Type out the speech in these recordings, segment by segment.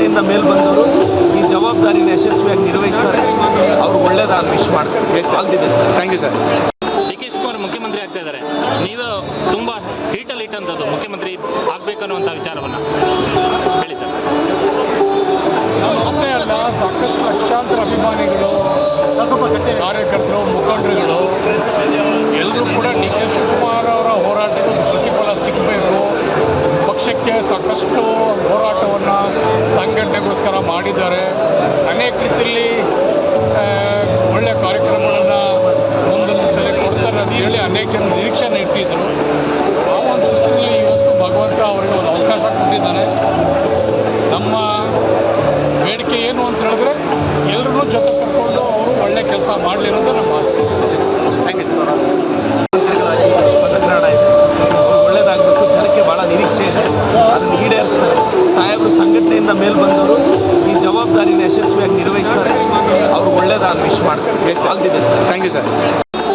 ಸಂಘಟನೆಯಿಂದ ಮೇಲೆ ಬಂದವರು ಈ ಜವಾಬ್ದಾರಿನ ಯಶಸ್ವಿಯಾಗಿ ನಿರ್ವಹಿಸ್ತಾರೆ. ಅವ್ರು ಒಳ್ಳೇದಾಗಿ ವಿಶ್ ಮಾಡ್ತಾರೆ. All the best. Thank you sir. DK. Shivakumar ಮುಖ್ಯಮಂತ್ರಿ ಆಗ್ತಾ ಇದ್ದಾರೆ. ನೀವು ತುಂಬ ಹೀಟಲ್ಲಿ ಇಟ್ಟಂಥದ್ದು ಮುಖ್ಯಮಂತ್ರಿ ಆಗಬೇಕನ್ನುವಂಥ ವಿಚಾರವನ್ನು ಹೇಳಿ ಸರ್. ಮಾತ್ರ ಅಲ್ಲ, ಸಾಕಷ್ಟು ಲಕ್ಷಾಂತರ ಅಭಿಮಾನಿಗಳು, ಕಾರ್ಯಕರ್ತರು, ಮುಖಂಡರುಗಳು ಎಲ್ಲರೂ ಕೂಡ ಡಿ.ಕೆ. ಶಿವಕುಮಾರ್ ಅವರ ಹೋರಾಟಕ್ಕೆ ಪ್ರತಿಫಲ ಸಿಗಬೇಕು. ಪಕ್ಷಕ್ಕೆ ಸಾಕಷ್ಟು ಹೋರಾಟವನ್ನು ಸಂಘಟನೆಗೋಸ್ಕರ ಮಾಡಿದ್ದಾರೆ. ಅನೇಕ ರೀತಿಯಲ್ಲಿ ಒಳ್ಳೆಯ ಕಾರ್ಯಕ್ರಮಗಳನ್ನು ಮುಂದೊಂದು ಸಲ ಕೊಡ್ತಾರೆ ಅಂತ ಹೇಳಿ ಅನೇಕ ಜನ ನಿರೀಕ್ಷೆಯನ್ನು ಇಟ್ಟಿದ್ದರು. ಆ ಒಂದು ದೃಷ್ಟಿಯಲ್ಲಿ ಇವತ್ತು ಭಗವಂತ ಅವರಿಗೆ ಒಂದು ಅವಕಾಶ ಕೊಟ್ಟಿದ್ದಾನೆ. ನಮ್ಮ ಬೇಡಿಕೆ ಏನು ಅಂತ ಹೇಳಿದ್ರೆ ಎಲ್ಲರನ್ನೂ ಜೊತೆ ಕರ್ಕೊಂಡು ಅವರು ಒಳ್ಳೆ ಕೆಲಸ ಮಾಡಲಿರೋದು ನಮ್ಮ ಆಸೆ. Thank you sir. ಪದಗ್ರಹಣ ಇದೆ, ಅವ್ರು ಒಳ್ಳೇದಾಗಬೇಕು. ಜನಕ್ಕೆ ಭಾಳ ನಿರೀಕ್ಷೆ ಇದೆ, ಅದನ್ನು ಈಡೇರಿಸ್ತಾರೆ. ಸಾಹೇಬರು ಸಂಘಟನೆಯಿಂದ ಮೇಲೆ ಬಂದವರು ಈ ಜವಾಬ್ದಾರಿನ ಯಶಸ್ವಿಯಾಗಿ ನಿರ್ವಹಿಸ್ತಾರೆ. ಅವ್ರು ಒಳ್ಳೇದಾಗಿ ವಿಶ್ ಮಾಡ್ತಾರೆ. All the best. Thank you sir.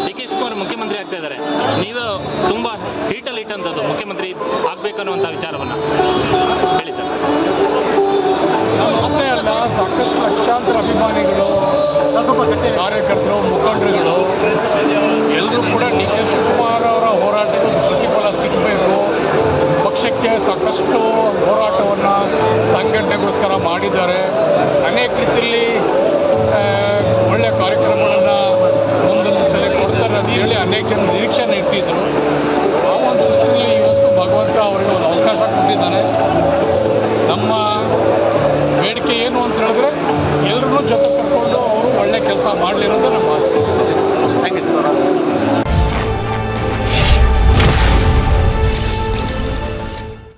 DK. Shivakumar ಮುಖ್ಯಮಂತ್ರಿ ಆಗ್ತಾ ಇದ್ದಾರೆ. ನೀವು ತುಂಬ ಹೀಟಲ್ಲಿ ಇಟ್ಟಂಥದ್ದು ಮುಖ್ಯಮಂತ್ರಿ ಆಗಬೇಕನ್ನುವಂಥ ವಿಚಾರವನ್ನು ಹೇಳಿ ಸರ್. ಮಾತ್ರ ಅಲ್ಲ, ಸಾಕಷ್ಟು ಲಕ್ಷಾಂತರ ಅಭಿಮಾನಿಗಳು, ಕಾರ್ಯಕರ್ತರು, ಮುಖಂಡರುಗಳು ಎಲ್ಲರೂ ಕೂಡ ಡಿ.ಕೆ. ಶಿವಕುಮಾರ್ ಅವರ ಹೋರಾಟಕ್ಕೆ ಪ್ರತಿಫಲ ಸಿಗಬೇಕು. ಪಕ್ಷಕ್ಕೆ ಸಾಕಷ್ಟು ಹೋರಾಟವನ್ನು ಸಂಘಟನೆಗೋಸ್ಕರ ಮಾಡಿದ್ದಾರೆ. ಅನೇಕ ರೀತಿಯಲ್ಲಿ ಒಳ್ಳೆಯ ಕಾರ್ಯಕ್ರಮಗಳನ್ನು ಮುಂದೊಂದು ಸಲ ಕೊಡ್ತಾರೆ ಅಂತ ಹೇಳಿ ಅನೇಕ ಜನ ನಿರೀಕ್ಷೆಯನ್ನು ಇಟ್ಟಿದ್ದರು. ಆ ಒಂದು ದೃಷ್ಟಿಯಲ್ಲಿ ಇವತ್ತು ಭಗವಂತ ಅವರಿಗೆ ಒಂದು ಅವಕಾಶ ಕೊಟ್ಟಿದ್ದಾನೆ. ನಮ್ಮ ಬೇಡಿಕೆ ಏನು ಅಂತ ಹೇಳಿದ್ರೆ ಎಲ್ಲರನ್ನೂ ಜೊತೆ ಕರ್ಕೊಂಡು ಅವರು ಒಳ್ಳೆ ಕೆಲಸ ಮಾಡಲಿರೋದು ನಮ್ಮ ಆಸೆ. Thank you sir.